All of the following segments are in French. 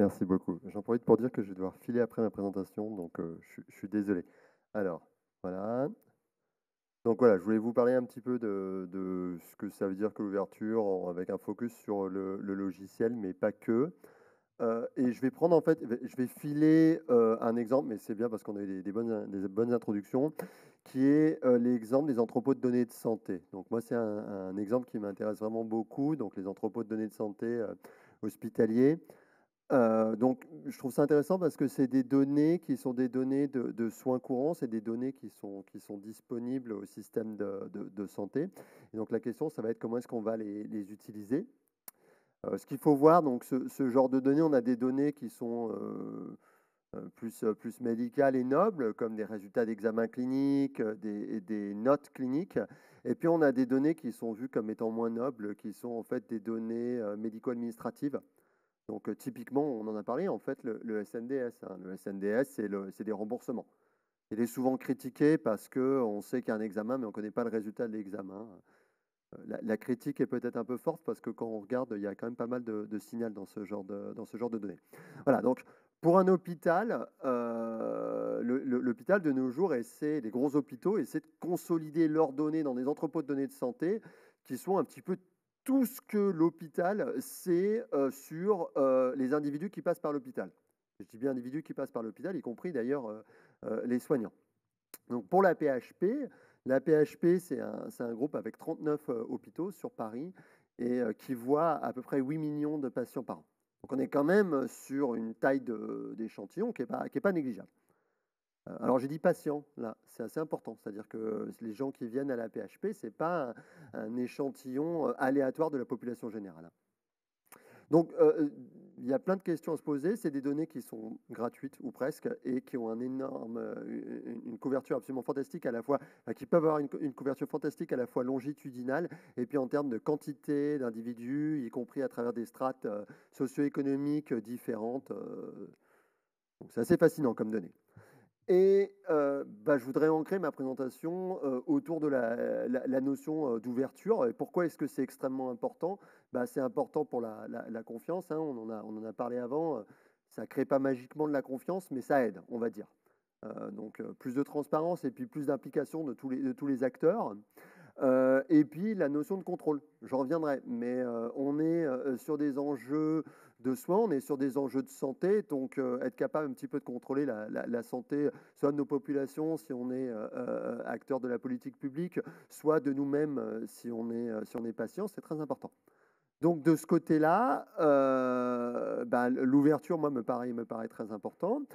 Merci beaucoup. J'en profite pour dire que je vais devoir filer après ma présentation, donc je suis désolé. Alors, voilà. Donc voilà, je voulais vous parler un petit peu de ce que ça veut dire que l'ouverture, avec un focus sur le logiciel, mais pas que. Et je vais prendre en fait, je vais filer un exemple, mais c'est bien parce qu'on a eu des bonnes introductions, qui est l'exemple des entrepôts de données de santé. Donc moi, c'est un exemple qui m'intéresse vraiment beaucoup, donc les entrepôts de données de santé hospitaliers. Donc, je trouve ça intéressant parce que c'est des données qui sont des données de soins courants, c'est des données qui sont disponibles au système de santé. Et donc, la question, ça va être comment est-ce qu'on va les utiliser. Ce qu'il faut voir, donc, ce genre de données, on a des données qui sont plus médicales et nobles, comme des résultats d'examens cliniques, et des notes cliniques. Et puis, on a des données qui sont vues comme étant moins nobles, qui sont en fait des données médico-administratives. Donc, typiquement, on en a parlé, en fait, le SNDS, hein. Le SNDS, c'est des remboursements. Il est souvent critiqué parce qu'on sait qu'il y a un examen, mais on ne connaît pas le résultat de l'examen. La critique est peut-être un peu forte parce que quand on regarde, il y a quand même pas mal de signal dans ce genre de données. Voilà, donc pour un hôpital, l'hôpital de nos jours essaie, les gros hôpitaux essaient de consolider leurs données dans des entrepôts de données de santé qui sont un petit peu tout ce que l'hôpital sait sur les individus qui passent par l'hôpital. Je dis bien individus qui passent par l'hôpital, y compris d'ailleurs les soignants. Donc pour la PHP, c'est un groupe avec 39 hôpitaux sur Paris et qui voit à peu près 8 millions de patients par an. Donc on est quand même sur une taille d'échantillon qui est pas négligeable. Alors j'ai dit patients, là, c'est assez important. C'est-à-dire que les gens qui viennent à la PHP, ce n'est pas un échantillon aléatoire de la population générale. Donc, il y a plein de questions à se poser. C'est des données qui sont gratuites ou presque et qui ont une couverture absolument fantastique à la fois, qui peuvent avoir une couverture fantastique à la fois longitudinale et puis en termes de quantité d'individus, y compris à travers des strates socio-économiques différentes. Donc, c'est assez fascinant comme données. Et je voudrais ancrer ma présentation autour de la notion d'ouverture. Et pourquoi est-ce que c'est extrêmement important? C'est important pour la confiance, hein, on en a parlé avant. Ça ne crée pas magiquement de la confiance, mais ça aide, on va dire. Donc plus de transparence et puis plus d'implication de tous les acteurs. Et puis la notion de contrôle, j'en reviendrai, mais on est sur des enjeux de soins, on est sur des enjeux de santé, donc être capable un petit peu de contrôler la santé, soit de nos populations si on est acteur de la politique publique, soit de nous-mêmes si on est patient, c'est très important. Donc de ce côté-là, l'ouverture, moi, me paraît très importante.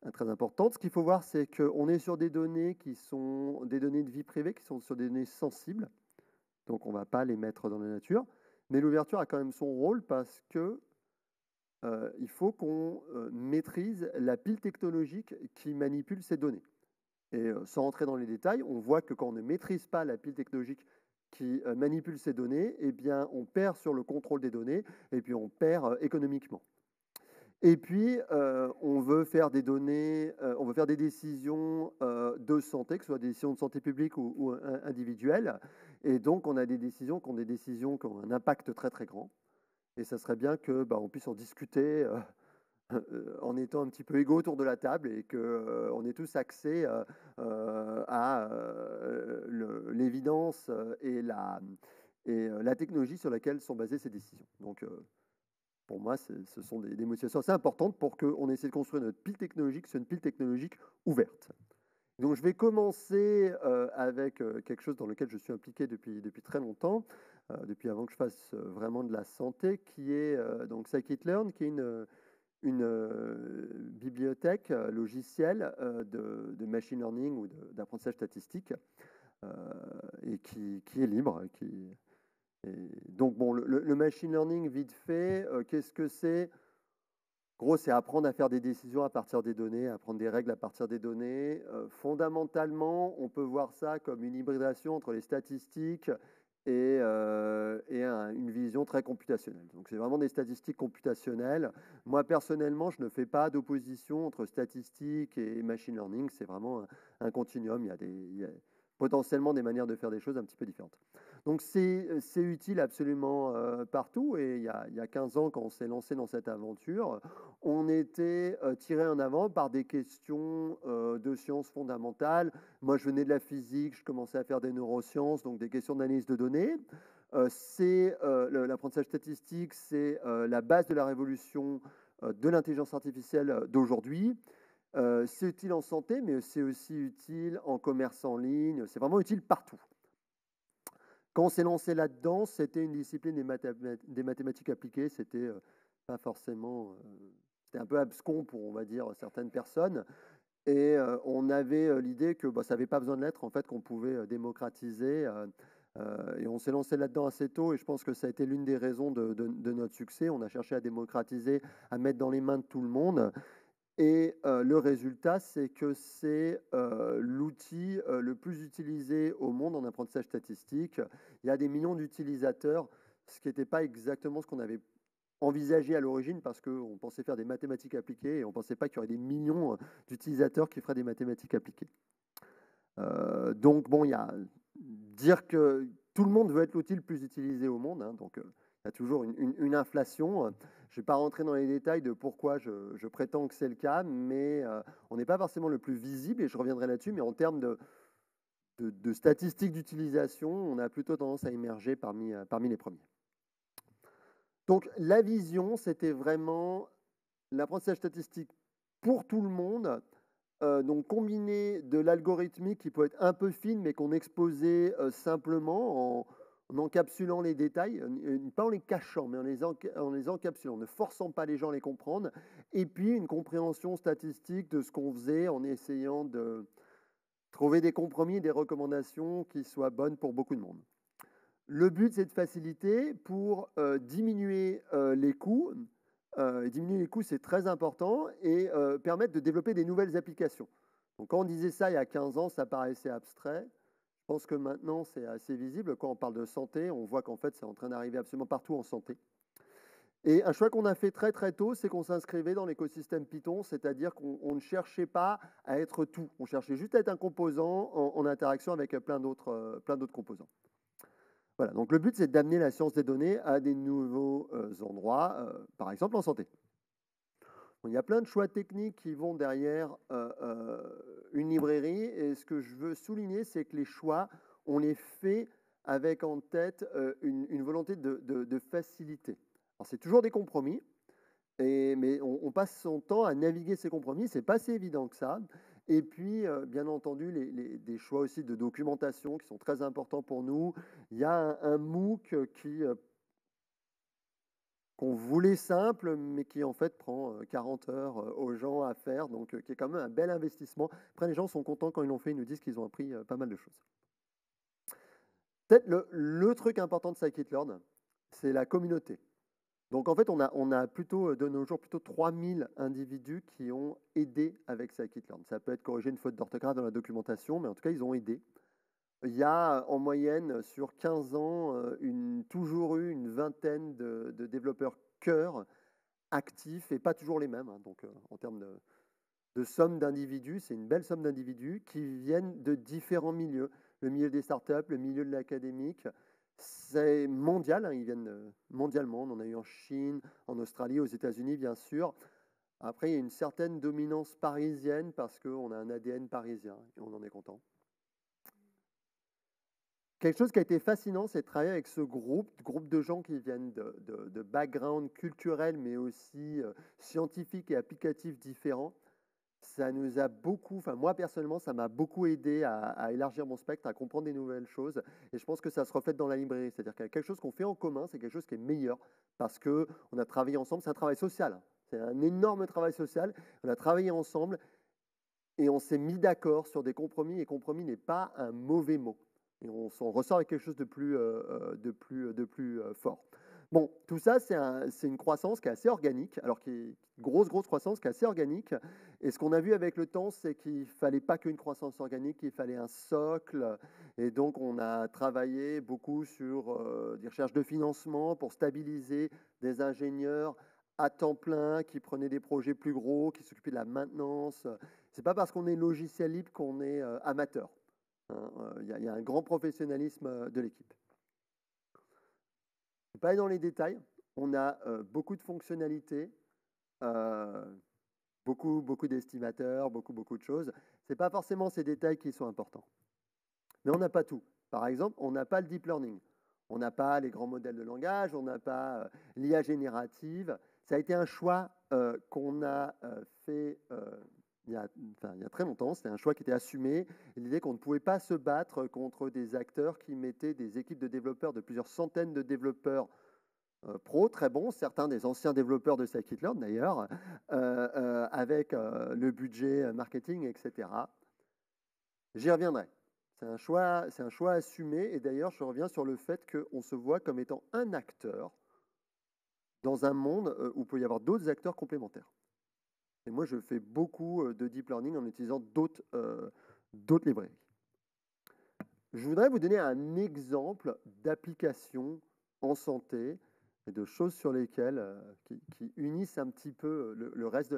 Ce qu'il faut voir, c'est qu'on est sur des données qui sont des données de vie privée, qui sont sur des données sensibles. Donc, on ne va pas les mettre dans la nature. Mais l'ouverture a quand même son rôle parce que il faut qu'on maîtrise la pile technologique qui manipule ces données. Et sans rentrer dans les détails, on voit que quand on ne maîtrise pas la pile technologique qui manipule ces données, eh bien, on perd sur le contrôle des données et puis on perd économiquement. Et puis, on veut faire des données, on veut faire des décisions de santé, que ce soit des décisions de santé publique ou individuelles. Et donc, on a des décisions qui ont un impact très très grand. Et ça serait bien que on puisse en discuter en étant un petit peu égaux autour de la table et qu'on ait tous accès à l'évidence et la technologie sur laquelle sont basées ces décisions. Donc, pour moi, ce sont des motivations assez importantes pour qu'on essaie de construire notre pile technologique sur une pile technologique ouverte. Donc, je vais commencer avec quelque chose dans lequel je suis impliqué depuis très longtemps, depuis avant que je fasse vraiment de la santé, qui est donc Scikit-learn, qui est une bibliothèque logicielle de machine learning ou d'apprentissage statistique euh, et qui est libre, et donc, bon, le machine learning, vite fait, qu'est-ce que c'est? Gros, c'est apprendre à faire des décisions à partir des données, apprendre des règles à partir des données. Fondamentalement, on peut voir ça comme une hybridation entre les statistiques et une vision très computationnelle. Donc, c'est vraiment des statistiques computationnelles. Moi, personnellement, je ne fais pas d'opposition entre statistique et machine learning. C'est vraiment un continuum. potentiellement des manières de faire des choses un petit peu différentes. Donc c'est utile absolument partout. Et il y a 15 ans, quand on s'est lancé dans cette aventure, on était tiré en avant par des questions de sciences fondamentales. Moi, je venais de la physique, je commençais à faire des neurosciences, donc des questions d'analyse de données. L'apprentissage statistique, c'est la base de la révolution de l'intelligence artificielle d'aujourd'hui. C'est utile en santé, mais c'est aussi utile en commerce en ligne. C'est vraiment utile partout. Quand on s'est lancé là-dedans, c'était une discipline des mathématiques appliquées. C'était pas forcément. C'était un peu abscon pour, on va dire, certaines personnes. Et on avait l'idée que bah, ça n'avait pas besoin de l'être, en fait, qu'on pouvait démocratiser. Et on s'est lancé là-dedans assez tôt, et je pense que ça a été l'une des raisons de notre succès. On a cherché à démocratiser, à mettre dans les mains de tout le monde. Et le résultat, c'est que c'est l'outil le plus utilisé au monde en apprentissage statistique. Il y a des millions d'utilisateurs, ce qui n'était pas exactement ce qu'on avait envisagé à l'origine, parce qu'on pensait faire des mathématiques appliquées et on ne pensait pas qu'il y aurait des millions d'utilisateurs qui feraient des mathématiques appliquées. Donc, bon, il y a dire que tout le monde veut être l'outil le plus utilisé au monde, hein, donc il y a toujours une inflation. Je ne vais pas rentrer dans les détails de pourquoi je prétends que c'est le cas, mais on n'est pas forcément le plus visible, et je reviendrai là-dessus, mais en termes de statistiques d'utilisation, on a plutôt tendance à émerger parmi les premiers. Donc la vision, c'était vraiment l'apprentissage statistique pour tout le monde, donc combiné de l'algorithmique qui peut être un peu fine, mais qu'on exposait simplement en encapsulant les détails, pas en les cachant, mais en les encapsulant, ne forçant pas les gens à les comprendre, et puis une compréhension statistique de ce qu'on faisait en essayant de trouver des compromis et des recommandations qui soient bonnes pour beaucoup de monde. Le but, c'est de faciliter pour diminuer les coûts. Diminuer les coûts, c'est très important, et permettre de développer des nouvelles applications. Donc, quand on disait ça il y a 15 ans, ça paraissait abstrait. Je pense que maintenant, c'est assez visible. Quand on parle de santé, on voit qu'en fait, c'est en train d'arriver absolument partout en santé. Et un choix qu'on a fait très très tôt, c'est qu'on s'inscrivait dans l'écosystème Python, c'est-à-dire qu'on ne cherchait pas à être tout. On cherchait juste à être un composant en interaction avec plein d'autres composants. Voilà, donc le but, c'est d'amener la science des données à des nouveaux endroits, par exemple en santé. Bon, il y a plein de choix techniques qui vont derrière une librairie, et ce que je veux souligner, c'est que les choix, on les fait avec en tête une volonté de facilité. Alors, c'est toujours des compromis, mais on passe son temps à naviguer ces compromis, c'est pas si évident que ça. Et puis, bien entendu, des choix aussi de documentation qui sont très importants pour nous. Il y a un MOOC qu'on voulait simple, mais qui en fait prend 40 heures aux gens à faire, donc qui est quand même un bel investissement. Après, les gens sont contents quand ils l'ont fait, ils nous disent qu'ils ont appris pas mal de choses. Peut-être le truc important de Scikit-learn, c'est la communauté. Donc en fait, on a plutôt, de nos jours, plutôt 3000 individus qui ont aidé avec Scikit-learn. Ça peut être corriger une faute d'orthographe dans la documentation, mais en tout cas, ils ont aidé. Il y a en moyenne, sur 15 ans, toujours eu une vingtaine de développeurs cœur actifs, et pas toujours les mêmes, hein. Donc en termes de somme d'individus, c'est une belle somme d'individus qui viennent de différents milieux. Le milieu des startups, le milieu de l'académique. C'est mondial, hein, ils viennent mondialement. On en a eu en Chine, en Australie, aux États-Unis, bien sûr. Après, il y a une certaine dominance parisienne parce qu'on a un ADN parisien et on en est content. Quelque chose qui a été fascinant, c'est de travailler avec ce groupe de gens qui viennent de backgrounds culturels, mais aussi scientifiques et applicatifs différents. Ça nous a beaucoup, enfin moi personnellement, ça m'a beaucoup aidé à élargir mon spectre, à comprendre des nouvelles choses. Et je pense que ça se reflète dans la librairie. C'est-à-dire qu'il y a quelque chose qu'on fait en commun, c'est quelque chose qui est meilleur parce qu'on a travaillé ensemble. C'est un travail social. C'est un énorme travail social. On a travaillé ensemble et on s'est mis d'accord sur des compromis. Et compromis n'est pas un mauvais mot. Et on s'en ressort avec quelque chose de plus fort. Bon, tout ça, c'est une croissance qui est assez organique, alors qui est grosse croissance qui est assez organique. Et ce qu'on a vu avec le temps, c'est qu'il ne fallait pas qu'une croissance organique, il fallait un socle. Et donc, on a travaillé beaucoup sur des recherches de financement pour stabiliser des ingénieurs à temps plein qui prenaient des projets plus gros, qui s'occupaient de la maintenance. Ce n'est pas parce qu'on est logiciel libre qu'on est amateur. Il y a un grand professionnalisme de l'équipe. Je ne vais pas aller dans les détails. On a beaucoup de fonctionnalités, beaucoup d'estimateurs, beaucoup de choses. Ce n'est pas forcément ces détails qui sont importants. Mais on n'a pas tout. Par exemple, on n'a pas le deep learning. On n'a pas les grands modèles de langage, on n'a pas l'IA générative. Ça a été un choix qu'on a fait il y a très longtemps. C'était un choix qui était assumé. L'idée qu'on ne pouvait pas se battre contre des acteurs qui mettaient des équipes de développeurs, de plusieurs centaines de développeurs pro, très bons, certains des anciens développeurs de scikit-learn d'ailleurs, avec le budget marketing, etc. J'y reviendrai. C'est un choix assumé. Et d'ailleurs, je reviens sur le fait qu'on se voit comme étant un acteur dans un monde où il peut y avoir d'autres acteurs complémentaires. Et moi, je fais beaucoup de deep learning en utilisant d'autres librairies. Je voudrais vous donner un exemple d'application en santé et de choses sur lesquelles qui unissent un petit peu le reste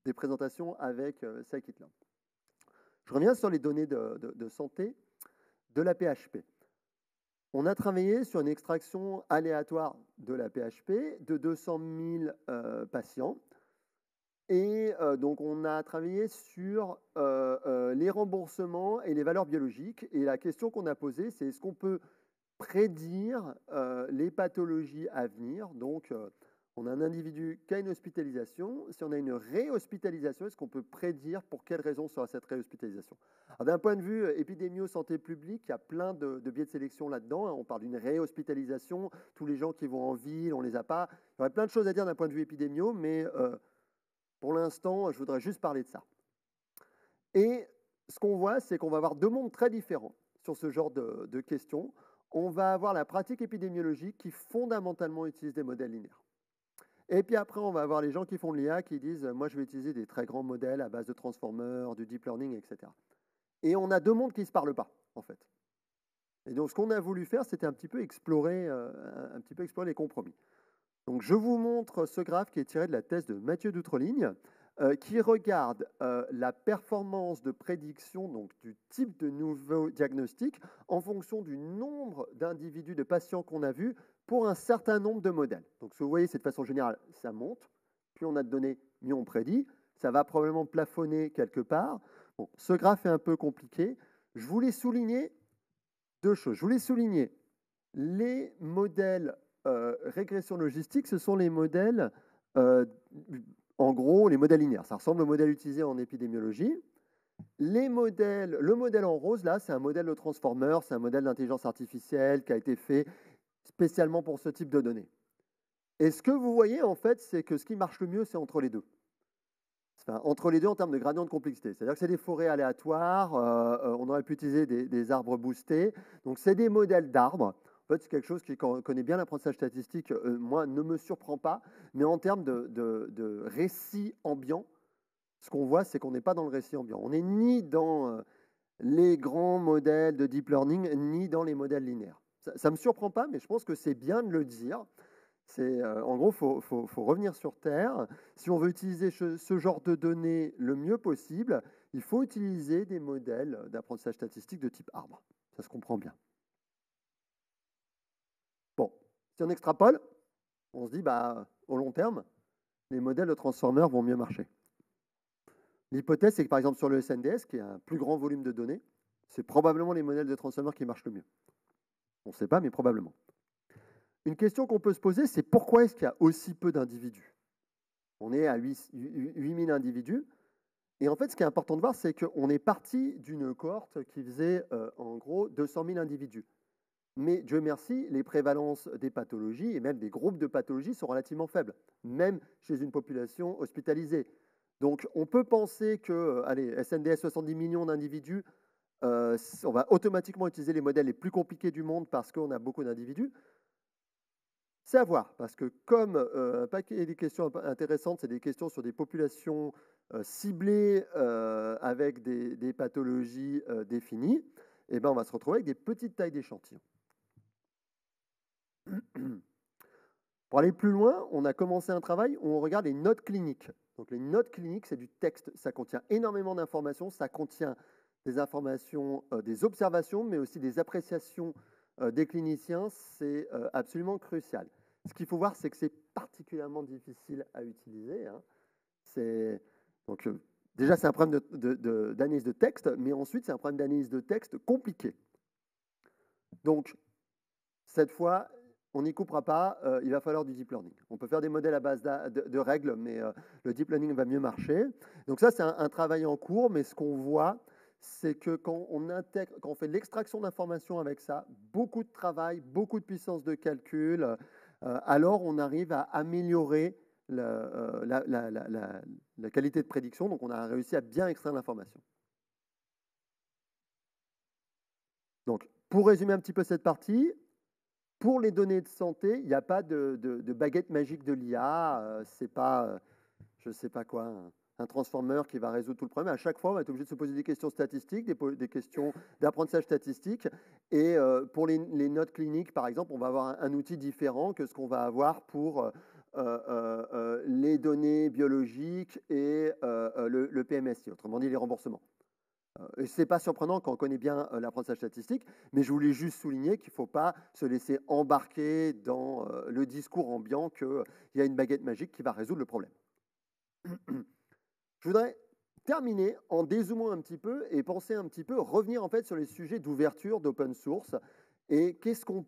des présentations avec scikit-learn. Je reviens sur les données de santé de la PHP. On a travaillé sur une extraction aléatoire de la PHP de 200 000 patients. Et donc, on a travaillé sur les remboursements et les valeurs biologiques. Et la question qu'on a posée, c'est est-ce qu'on peut prédire les pathologies à venir? Donc, on a un individu qui a une hospitalisation. Si on a une réhospitalisation, est-ce qu'on peut prédire pour quelles raisons sera cette réhospitalisation? D'un point de vue épidémio santé publique, il y a plein de biais de sélection là-dedans. On parle d'une réhospitalisation. Tous les gens qui vont en ville, on ne les a pas. Il y aurait plein de choses à dire d'un point de vue épidémio, mais pour l'instant, je voudrais juste parler de ça. Et ce qu'on voit, c'est qu'on va avoir deux mondes très différents sur ce genre de questions. On va avoir la pratique épidémiologique qui fondamentalement utilise des modèles linéaires. Et puis après, on va avoir les gens qui font de l'IA qui disent « moi, je vais utiliser des très grands modèles à base de transformers, du deep learning, etc. » Et on a deux mondes qui ne se parlent pas, en fait. Et donc, ce qu'on a voulu faire, c'était un petit peu explorer les compromis. Donc, je vous montre ce graphe qui est tiré de la thèse de Mathieu Doutrelingne, qui regarde la performance de prédiction donc, du type de nouveau diagnostic en fonction du nombre d'individus, de patients qu'on a vus pour un certain nombre de modèles. Donc, ce que vous voyez, c'est de façon générale, ça monte. Plus on a de données, mieux on prédit. Ça va probablement plafonner quelque part. Bon, ce graphe est un peu compliqué. Je voulais souligner deux choses. Je voulais souligner les modèles régression logistique, ce sont les modèles, en gros, les modèles linéaires. Ça ressemble au modèle utilisé en épidémiologie. Le modèle en rose, là, c'est un modèle de transformer, c'est un modèle d'intelligence artificielle qui a été fait spécialement pour ce type de données. Et ce que vous voyez, en fait, c'est que ce qui marche le mieux, c'est entre les deux. Enfin, entre les deux en termes de gradient de complexité. C'est-à-dire que c'est des forêts aléatoires, on aurait pu utiliser des arbres boostés. Donc, c'est des modèles d'arbres. En fait, c'est quelque chose qui connaît bien l'apprentissage statistique, moi, ne me surprend pas. Mais en termes de récit ambiant, ce qu'on voit, c'est qu'on n'est pas dans le récit ambiant. On n'est ni dans les grands modèles de deep learning, ni dans les modèles linéaires. Ça ne me surprend pas, mais je pense que c'est bien de le dire. En gros, il faut revenir sur Terre. Si on veut utiliser ce genre de données le mieux possible, il faut utiliser des modèles d'apprentissage statistique de type arbre. Ça se comprend bien. Bon, si on extrapole, on se dit, au long terme, les modèles de transformers vont mieux marcher. L'hypothèse, c'est que par exemple sur le SNDS, qui a un plus grand volume de données, c'est probablement les modèles de transformers qui marchent le mieux. On ne sait pas, mais probablement. Une question qu'on peut se poser, c'est pourquoi est-ce qu'il y a aussi peu d'individus? On est à 8000 individus. Et en fait, ce qui est important de voir, c'est qu'on est parti d'une cohorte qui faisait en gros 200 000 individus. Mais Dieu merci, les prévalences des pathologies et même des groupes de pathologies sont relativement faibles, même chez une population hospitalisée. Donc on peut penser que, allez, SNDS 70 millions d'individus, on va automatiquement utiliser les modèles les plus compliqués du monde parce qu'on a beaucoup d'individus. C'est à voir, parce que comme un paquet des questions intéressantes, c'est des questions sur des populations ciblées avec des pathologies définies, et ben on va se retrouver avec des petites tailles d'échantillons. Pour aller plus loin, on a commencé un travail où on regarde les notes cliniques. Donc les notes cliniques, c'est du texte, ça contient énormément d'informations, ça contient des informations, des observations, mais aussi des appréciations des cliniciens, c'est absolument crucial. Ce qu'il faut voir, c'est que c'est particulièrement difficile à utiliser, hein. Donc, déjà, c'est un problème d'analyse de texte, mais ensuite, c'est un problème d'analyse de texte compliqué. Donc, cette fois, on n'y coupera pas, il va falloir du deep learning. On peut faire des modèles à base de règles, mais le deep learning va mieux marcher. Donc ça, c'est un travail en cours, mais ce qu'on voit, c'est que quand on fait de l'extraction d'informations avec ça, beaucoup de travail, beaucoup de puissance de calcul, alors on arrive à améliorer la qualité de prédiction. Donc on a réussi à bien extraire l'information. Donc, pour résumer un petit peu cette partie, pour les données de santé, il n'y a pas de baguette magique de l'IA. C'est pas, je ne sais pas quoi, un transformer qui va résoudre tout le problème. À chaque fois, on va être obligé de se poser des questions statistiques, des questions d'apprentissage statistique. Et pour les notes cliniques, par exemple, on va avoir un outil différent que ce qu'on va avoir pour les données biologiques et le PMSI, autrement dit les remboursements. Ce n'est pas surprenant quand on connaît bien l'apprentissage statistique, mais je voulais juste souligner qu'il ne faut pas se laisser embarquer dans le discours ambiant qu'il y a une baguette magique qui va résoudre le problème. Je voudrais terminer en dézoomant un petit peu et penser un petit peu, revenir en fait sur les sujets d'ouverture, d'open source, et quelles sont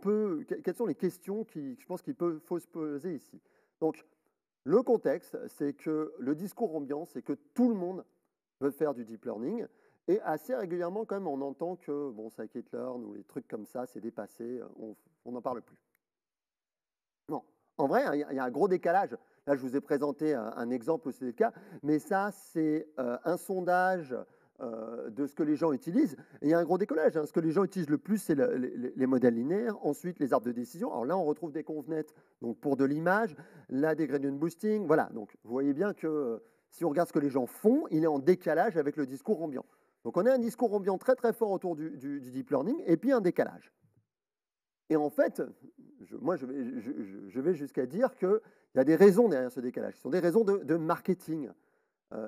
les questions je pense qu'il faut se poser ici. Donc, le contexte, c'est que le discours ambiant, c'est que tout le monde veut faire du deep learning. Et assez régulièrement, quand même, on entend que bon, scikit-learn ou les trucs comme ça, c'est dépassé, on n'en parle plus. Non, en vrai, il y a un gros décalage. Là, je vous ai présenté un exemple où c'est le cas, mais ça, c'est un sondage de ce que les gens utilisent. Et il y a un gros décollage, hein. Ce que les gens utilisent le plus, c'est les modèles linéaires, ensuite les arbres de décision. Alors là, on retrouve des convenettes donc pour de l'image, là, des gradient boosting. Voilà, donc vous voyez bien que si on regarde ce que les gens font, il est en décalage avec le discours ambiant. Donc on a un discours ambiant très très fort autour du deep learning et puis un décalage. Et en fait, je vais jusqu'à dire qu'il y a des raisons derrière ce décalage. Ce sont des raisons de marketing.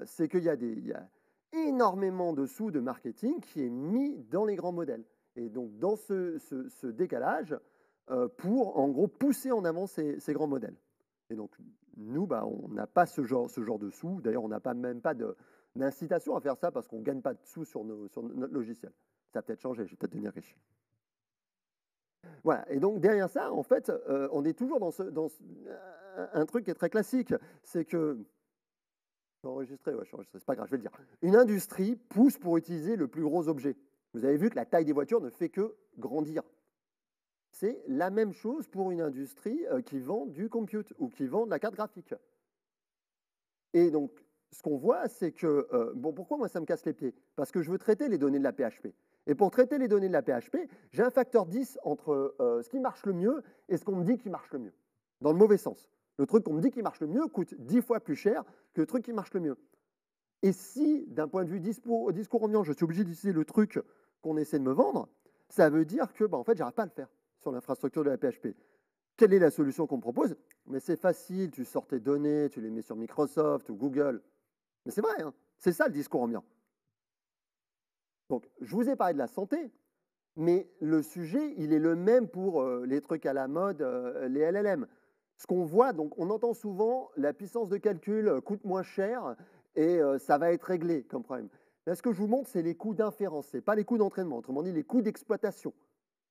C'est qu'il y a énormément de sous de marketing qui est mis dans les grands modèles. Et donc dans ce décalage, pour en gros pousser en avant ces grands modèles. Et donc nous, on n'a pas ce genre de sous. D'ailleurs, on n'a même pas d'incitation à faire ça parce qu'on ne gagne pas de sous sur notre logiciel. Ça a peut-être changé, je vais peut-être devenir riche. Voilà, et donc derrière ça, en fait, on est toujours dans un truc qui est très classique, c'est que, je vais enregistrer, ouais, c'est pas grave, je vais le dire. Une industrie pousse pour utiliser le plus gros objet. Vous avez vu que la taille des voitures ne fait que grandir. C'est la même chose pour une industrie qui vend du compute ou qui vend de la carte graphique. Et donc, ce qu'on voit, c'est que, bon, pourquoi moi ça me casse les pieds? Parce que je veux traiter les données de la PHP. Et pour traiter les données de la PHP, j'ai un facteur 10 entre ce qui marche le mieux et ce qu'on me dit qui marche le mieux. Dans le mauvais sens. Le truc qu'on me dit qui marche le mieux coûte 10 fois plus cher que le truc qui marche le mieux. Et si, d'un point de vue discours ambiant, je suis obligé d'utiliser le truc qu'on essaie de me vendre, ça veut dire que, en fait, j'arrive pas à le faire sur l'infrastructure de la PHP. Quelle est la solution qu'on me propose? Mais c'est facile, tu sors tes données, tu les mets sur Microsoft ou Google. Mais c'est vrai, hein, c'est ça le discours ambiant. Donc, je vous ai parlé de la santé, mais le sujet, il est le même pour les trucs à la mode, les LLM. Ce qu'on voit, donc on entend souvent la puissance de calcul coûte moins cher et ça va être réglé comme problème. Là, ce que je vous montre, c'est les coûts d'inférence, ce n'est pas les coûts d'entraînement, autrement dit les coûts d'exploitation.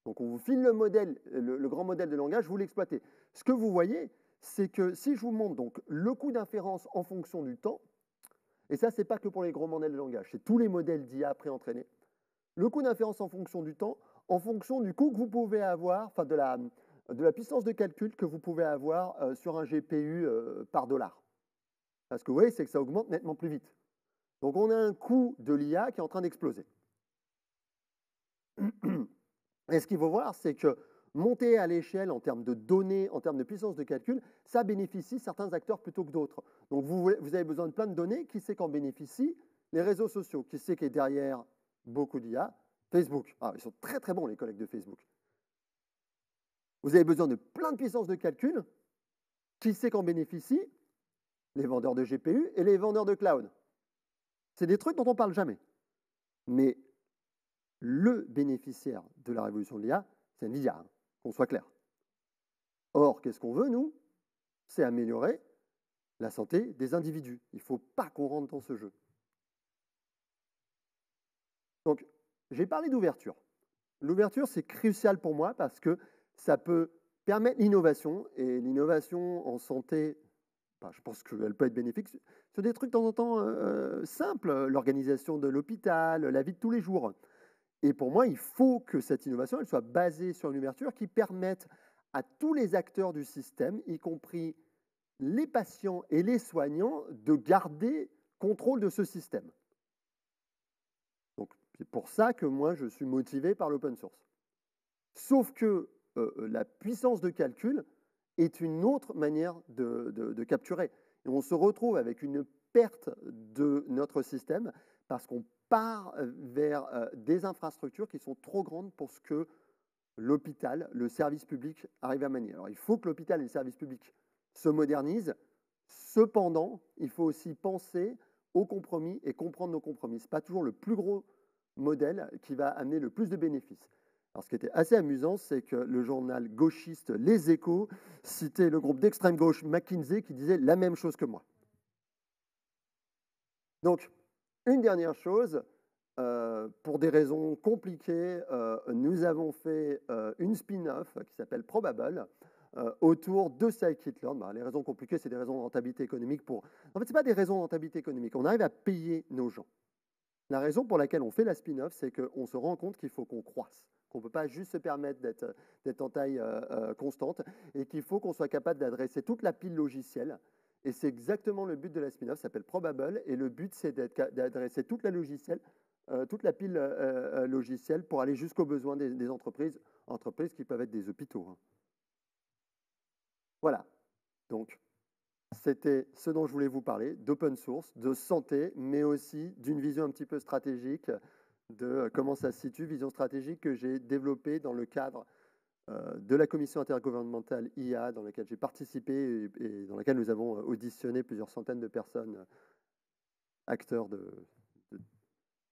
Donc on vous file le modèle, le grand modèle de langage, vous l'exploitez. Ce que vous voyez, c'est que si je vous montre donc le coût d'inférence en fonction du temps, et ça, ce n'est pas que pour les grands modèles de langage, c'est tous les modèles d'IA pré-entraînés. Le coût d'inférence en fonction du temps, en fonction du coût que vous pouvez avoir, enfin de la puissance de calcul que vous pouvez avoir sur un GPU par dollar. Parce que vous voyez, c'est que ça augmente nettement plus vite. Donc on a un coût de l'IA qui est en train d'exploser. Et ce qu'il faut voir, c'est que monter à l'échelle en termes de données, en termes de puissance de calcul, ça bénéficie certains acteurs plutôt que d'autres. Donc vous avez besoin de plein de données. Qui c'est qu'en bénéficie? Les réseaux sociaux. Qui c'est qui est derrière beaucoup d'IA? Facebook. Ah, ils sont très très bons les collègues de Facebook. Vous avez besoin de plein de puissance de calcul. Qui c'est qu'en bénéficie? Les vendeurs de GPU et les vendeurs de cloud. C'est des trucs dont on ne parle jamais. Mais le bénéficiaire de la révolution de l'IA, c'est NVIDIA, hein, qu'on soit clair. Or, qu'est-ce qu'on veut, nous? C'est améliorer la santé des individus. Il ne faut pas qu'on rentre dans ce jeu. Donc, j'ai parlé d'ouverture. L'ouverture, c'est crucial pour moi parce que ça peut permettre l'innovation. Et l'innovation en santé, je pense qu'elle peut être bénéfique sur des trucs de temps en temps simples, l'organisation de l'hôpital, la vie de tous les jours. Et pour moi, il faut que cette innovation elle soit basée sur une ouverture qui permette à tous les acteurs du système, y compris les patients et les soignants, de garder contrôle de ce système. Donc, c'est pour ça que moi, je suis motivé par l'open source. Sauf que la puissance de calcul est une autre manière de capturer. Et on se retrouve avec une perte de notre système parce qu'on part vers des infrastructures qui sont trop grandes pour ce que l'hôpital, le service public arrive à manier. Alors, il faut que l'hôpital et le service public se modernisent. Cependant, il faut aussi penser aux compromis et comprendre nos compromis. Ce n'est pas toujours le plus gros modèle qui va amener le plus de bénéfices. Alors, ce qui était assez amusant, c'est que le journal gauchiste Les Échos citait le groupe d'extrême gauche McKinsey qui disait la même chose que moi. Donc, une dernière chose, pour des raisons compliquées, nous avons fait une spin-off qui s'appelle Probable autour de scikit-learn. Les raisons compliquées, c'est des raisons de rentabilité économique. En fait, ce n'est pas des raisons de rentabilité économique. On arrive à payer nos gens. La raison pour laquelle on fait la spin-off, c'est qu'on se rend compte qu'il faut qu'on croisse, qu'on ne peut pas juste se permettre d'être en taille constante et qu'il faut qu'on soit capable d'adresser toute la pile logicielle. Et c'est exactement le but de la spin-off, ça s'appelle Probable, et le but, c'est d'adresser toute la pile logicielle pour aller jusqu'aux besoins des entreprises qui peuvent être des hôpitaux. Hein. Voilà. Donc, c'était ce dont je voulais vous parler, d'open source, de santé, mais aussi d'une vision un petit peu stratégique de comment ça se situe, vision stratégique que j'ai développée dans le cadre de la commission intergouvernementale IA, dans laquelle j'ai participé et dans laquelle nous avons auditionné plusieurs centaines de personnes, acteurs de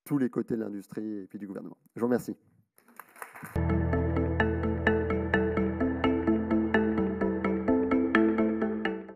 tous les côtés de l'industrie et puis du gouvernement. Je vous remercie.